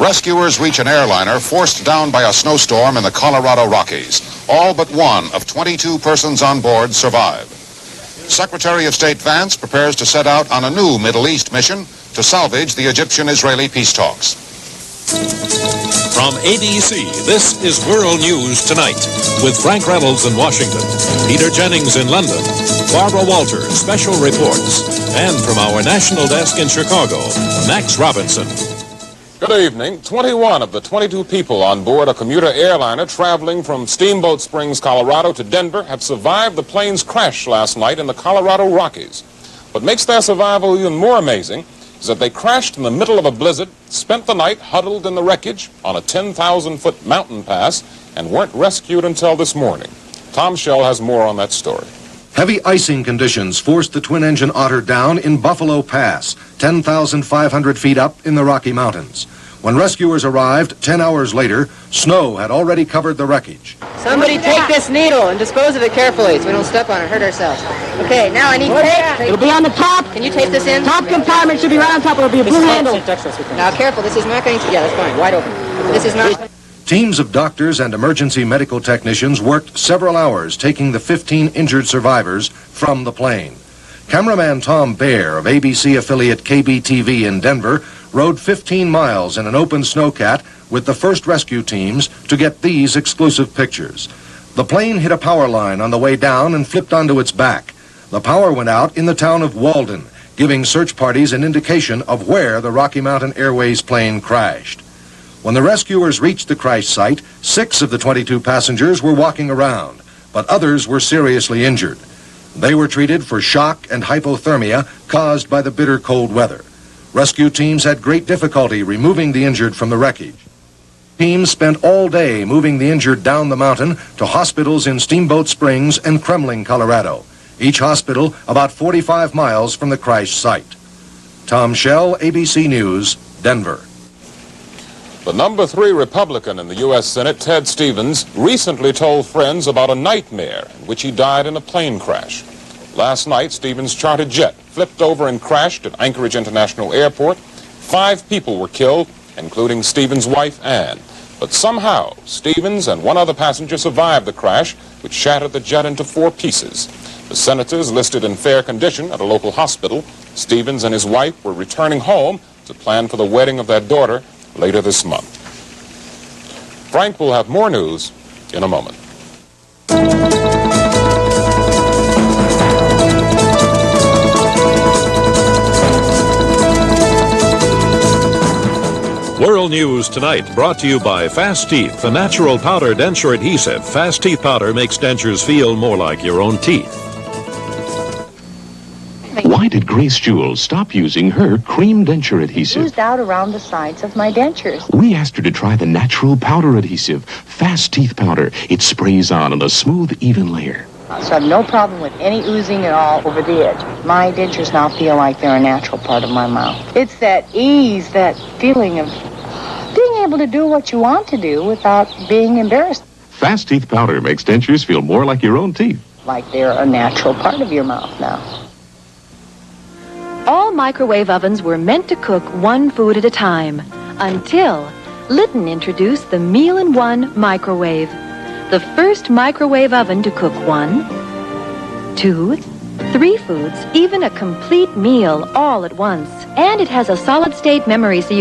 Rescuers reach an airliner forced down by a snowstorm in the Colorado Rockies. All but one of 22 persons on board survive. Secretary of State Vance prepares to set out on a new Middle East mission to salvage the Egyptian-Israeli peace talks. From ABC, this is World News Tonight with Frank Reynolds in Washington, Peter Jennings in London, Barbara Walter, special reports, and from our national desk in Chicago, Max Robinson. Good evening. 21 of the 22 people on board a commuter airliner traveling from Steamboat Springs, Colorado to Denver have survived the plane's crash last night in the Colorado Rockies. What makes their survival even more amazing is that they crashed in the middle of a blizzard, spent the night huddled in the wreckage on a 10,000-foot mountain pass, and weren't rescued until this morning. Tom Shell has more on that story. Heavy icing conditions forced the twin-engine Otter down in Buffalo Pass, 10,500 feet up in the Rocky Mountains. When rescuers arrived 10 hours later, snow had already covered the wreckage. Somebody take this needle and dispose of it carefully so we don't step on it and hurt ourselves. Okay, now I need tape. It'll be on the top. Can you tape this in? Top compartment should be right on top. It'll be a blue handle. Now careful, this is not going to... Yeah, that's fine. Wide open. This is not... Teams of doctors and emergency medical technicians worked several hours taking the 15 injured survivors from the plane. Cameraman Tom Baer of ABC affiliate KBTV in Denver rode 15 miles in an open snowcat with the first rescue teams to get these exclusive pictures. The plane hit a power line on the way down and flipped onto its back. The power went out in the town of Walden, giving search parties an indication of where the Rocky Mountain Airways plane crashed. When the rescuers reached the crash site, 6 of the 22 passengers were walking around, but others were seriously injured. They were treated for shock and hypothermia caused by the bitter cold weather. Rescue teams had great difficulty removing the injured from the wreckage. Teams spent all day moving the injured down the mountain to hospitals in Steamboat Springs and Kremling, Colorado, each hospital about 45 miles from the crash site. Tom Shell, ABC News, Denver. The number 3 Republican in the U.S. Senate, Ted Stevens, recently told friends about a nightmare in which he died in a plane crash. Last night, Stevens' charter jet flipped over and crashed at Anchorage International Airport. 5 people were killed, including Stevens' wife, Ann. But somehow, Stevens and one other passenger survived the crash, which shattered the jet into 4 pieces. The senators listed in fair condition at a local hospital. Stevens and his wife were returning home to plan for the wedding of their daughter later this month. Frank will have more news in a moment. World News Tonight, brought to you by Fast Teeth, the natural powder denture adhesive. Fast Teeth powder makes dentures feel more like your own teeth. Why did Grace Jewell stop using her cream denture adhesive? Oozed out around the sides of my dentures. We asked her to try the natural powder adhesive, Fast Teeth powder. It sprays on a smooth, even layer. So I have no problem with any oozing at all over the edge. My dentures now feel like they're a natural part of my mouth. It's that ease, that feeling of being able to do what you want to do without being embarrassed. Fast Teeth powder makes dentures feel more like your own teeth. Like they're a natural part of your mouth now. All microwave ovens were meant to cook one food at a time, until Litton introduced the Meal-in-One microwave. The first microwave oven to cook 1, 2, 3 foods, even a complete meal all at once. And it has a solid-state memory so you